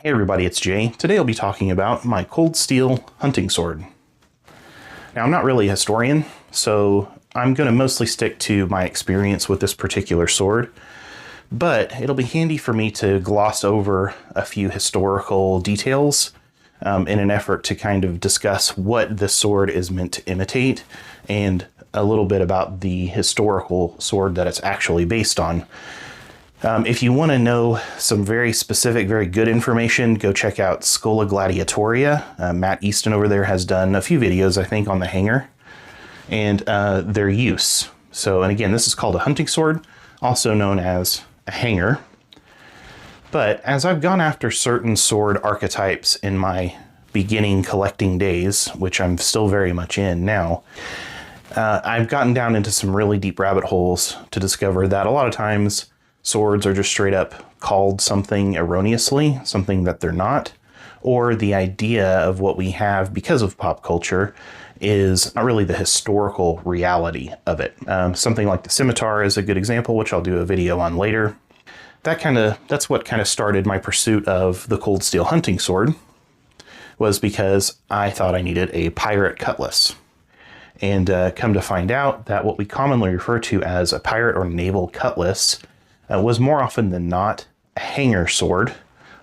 Hey everybody, it's Jay. Today I'll be talking about my cold steel hunting sword. Now I'm not really a historian, so I'm going to mostly stick to my experience with this particular sword, but it'll be handy for me to gloss over a few historical details in an effort to kind of discuss what this sword is meant to imitate and a little bit about the historical sword that it's actually based on. If you want to know some very specific, very good information, go check out Schola Gladiatoria. Matt Easton over there has done a few videos, I think, on the hanger and their use. So, and again, this is called a hunting sword, also known as a hanger. But as I've gone after certain sword archetypes in my beginning collecting days, which I'm still very much in now, I've gotten down into some really deep rabbit holes to discover that a lot of times swords are just straight up called something erroneously, something that they're not, or the idea of what we have because of pop culture is not really the historical reality of it. Something like the scimitar is a good example, which I'll do a video on later. That's what kind of started my pursuit of the cold steel hunting sword, was because I thought I needed a pirate cutlass. And come to find out that what we commonly refer to as a pirate or naval cutlass was more often than not a hanger sword,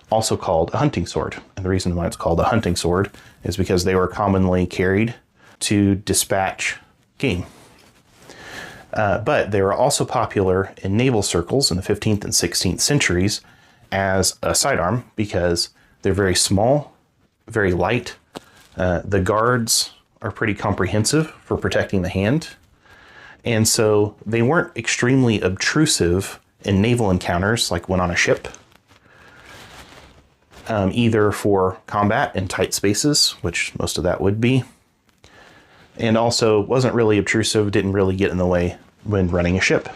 also called a hunting sword. And the reason why it's called a hunting sword is because they were commonly carried to dispatch game. But they were also popular in naval circles in the 15th and 16th centuries as a sidearm because they're very small, very light. The guards are pretty comprehensive for protecting the hand. And so they weren't extremely obtrusive in naval encounters, like when on a ship, either for combat in tight spaces, which most of that would be, and also wasn't really obtrusive, didn't really get in the way when running a ship.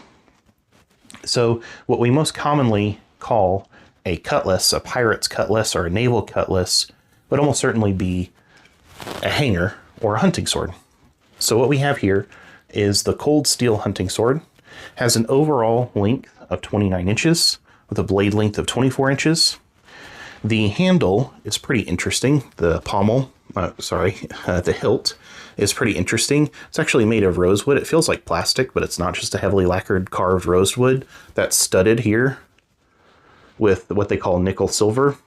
So what we most commonly call a cutlass, a pirate's cutlass or a naval cutlass, would almost certainly be a hanger or a hunting sword. So what we have here is the cold steel hunting sword. Has an overall length of 29 inches with a blade length of 24 inches. The handle is pretty interesting. The pommel, the hilt is pretty interesting. It's actually made of rosewood. It feels like plastic, but it's not, just a heavily lacquered carved rosewood that's studded here with what they call nickel silver.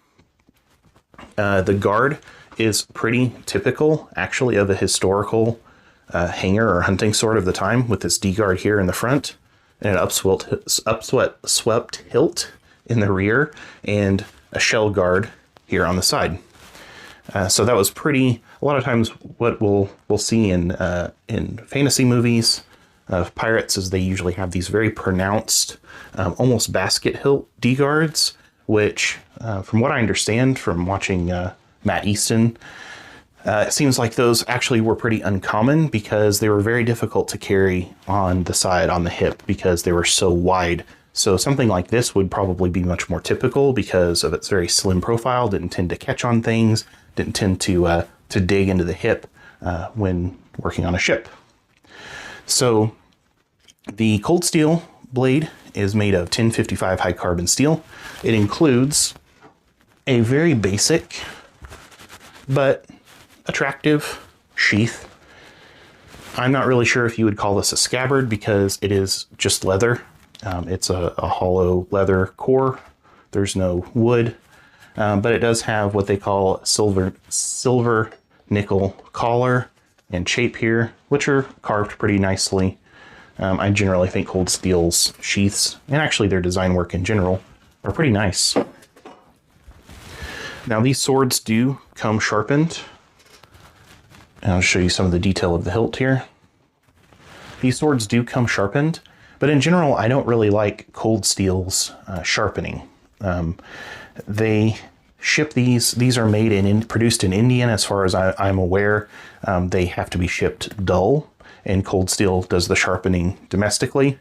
The guard is pretty typical, actually, of a historical hanger or hunting sword of the time, with this D-guard here in the front and an upswept hilt in the rear and a shell guard here on the side. So that was pretty, a lot of times what we'll see in fantasy movies of pirates is they usually have these very pronounced, almost basket hilt D-guards, which from what I understand from watching Matt Easton, it seems like those actually were pretty uncommon because they were very difficult to carry on the side, on the hip, because they were so wide. So something like this would probably be much more typical because of its very slim profile, didn't tend to catch on things, didn't tend to dig into the hip when working on a ship. So the cold steel blade is made of 1055 high carbon steel. It includes a very basic but attractive sheath. I'm not really sure if you would call this a scabbard because it is just leather. It's a hollow leather core. There's no wood, but it does have what they call silver nickel collar and shape here, which are carved pretty nicely. I generally think cold steel's sheaths, and actually their design work in general, are pretty nice. Now these swords do come sharpened. And I'll show you some of the detail of the hilt here. These swords do come sharpened, but in general, I don't really like cold steel's sharpening. They ship these are made and produced in India, as far as I'm aware. They have to be shipped dull, and cold steel does the sharpening domestically.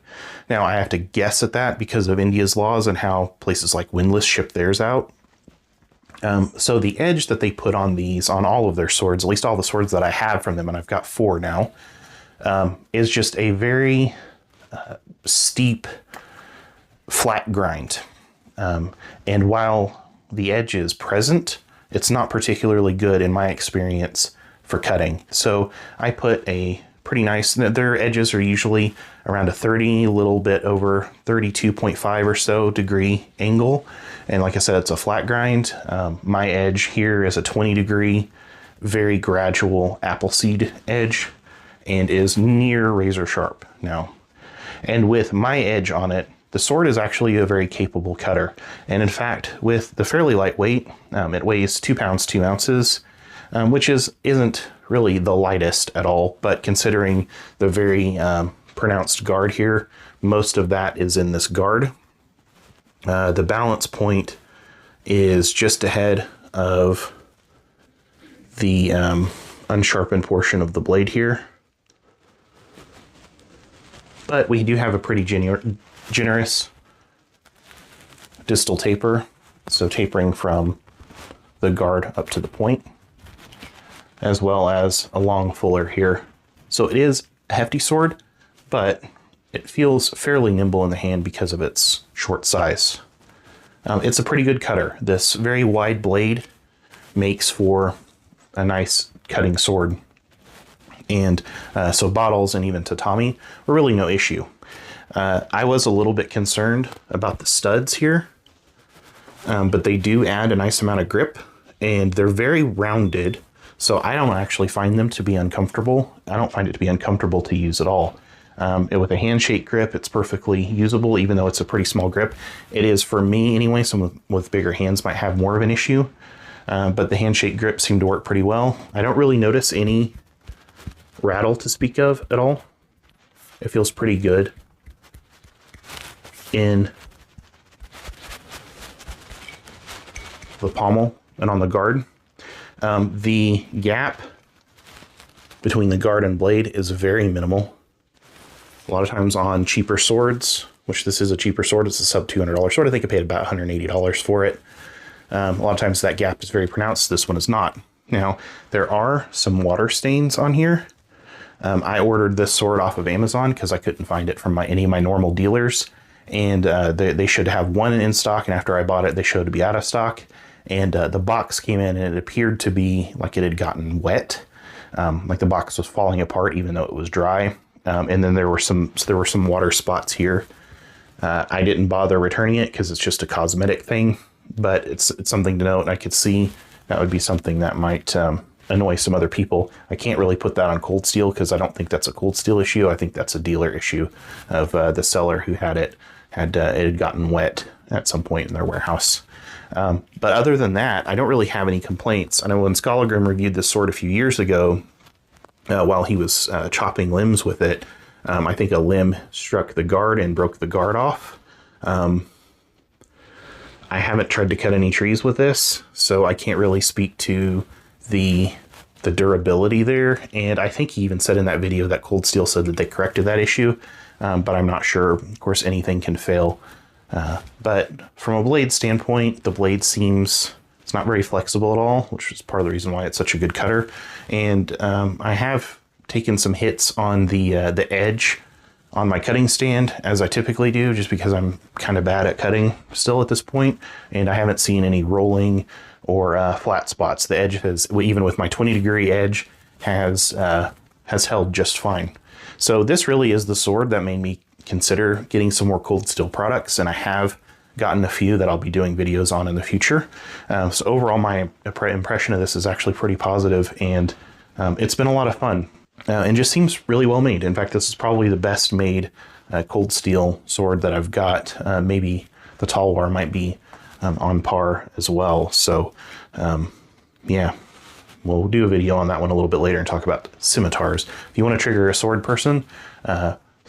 Now, I have to guess at that because of India's laws and how places like Windlass ship theirs out. So the edge that they put on these, on all of their swords, at least all the swords that I have from them, and I've got 4 now, is just a very steep, flat grind. And while the edge is present, it's not particularly good in my experience for cutting. So I put a pretty nice, their edges are usually around a 30, a little bit over 32.5 or so degree angle. And like I said, it's a flat grind. My edge here is a 20 degree, very gradual appleseed edge, and is near razor sharp now. And with my edge on it, the sword is actually a very capable cutter. And in fact, with the fairly lightweight, it weighs 2 pounds, 2 ounces, which isn't really the lightest at all, but considering the very pronounced guard here, most of that is in this guard. The balance point is just ahead of the unsharpened portion of the blade here. But we do have a pretty generous distal taper, so tapering from the guard up to the point, as well as a long fuller here. So it is a hefty sword, but it feels fairly nimble in the hand because of its short size. It's a pretty good cutter. This very wide blade makes for a nice cutting sword. And so bottles and even tatami were really no issue. I was a little bit concerned about the studs here, but they do add a nice amount of grip, and they're very rounded, so I don't actually find them to be uncomfortable. I don't find it to be uncomfortable to use at all. With a handshake grip, it's perfectly usable, even though it's a pretty small grip. It is for me anyway. Someone with bigger hands might have more of an issue, but the handshake grip seemed to work pretty well. I don't really notice any rattle to speak of at all. It feels pretty good in the pommel and on the guard. The gap between the guard and blade is very minimal. A lot of times on cheaper swords, which this is a cheaper sword, it's a sub $200 sword. I think I paid about $180 for it. A lot of times that gap is very pronounced. This one is not. Now, there are some water stains on here. I ordered this sword off of Amazon because I couldn't find it from any of my normal dealers. And they should have one in stock, and after I bought it, they showed to be out of stock. And the box came in, and it appeared to be like it had gotten wet. Like the box was falling apart even though it was dry. And then there were some water spots here. I didn't bother returning it because it's just a cosmetic thing, but it's something to note. And I could see that would be something that might annoy some other people. I can't really put that on Cold Steel because I don't think that's a Cold Steel issue. I think that's a dealer issue of the seller who had it had gotten wet at some point in their warehouse. But other than that, I don't really have any complaints. I know when Skolagrim reviewed this sword a few years ago, while he was chopping limbs with it, I think a limb struck the guard and broke the guard off. I haven't tried to cut any trees with this, so I can't really speak to the durability there. And I think he even said in that video that Cold Steel said that they corrected that issue, but I'm not sure. Of course, anything can fail. But from a blade standpoint, the blade seems, it's not very flexible at all, which is part of the reason why it's such a good cutter. And I have taken some hits on the edge on my cutting stand, as I typically do, just because I'm kind of bad at cutting still at this point, and I haven't seen any rolling or flat spots. The edge has, even with my 20-degree edge, has held just fine. So this really is the sword that made me consider getting some more Cold Steel products, and I have gotten a few that I'll be doing videos on in the future. So overall, my impression of this is actually pretty positive, and it's been a lot of fun. And just seems really well made. In fact, this is probably the best made Cold Steel sword that I've got. Maybe the Talwar might be on par as well. So yeah, we'll do a video on that one a little bit later and talk about scimitars. If you want to trigger a sword person,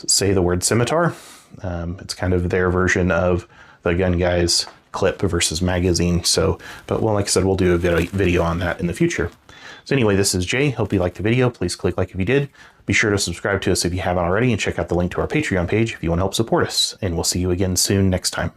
say the word scimitar. It's kind of their version of the Gun Guys clip versus magazine. So, but well, like I said, we'll do a video on that in the future. So anyway, this is Jay. Hope you liked the video. Please click like if you did. Be sure to subscribe to us if you haven't already, and check out the link to our Patreon page if you want to help support us. And we'll see you again soon next time.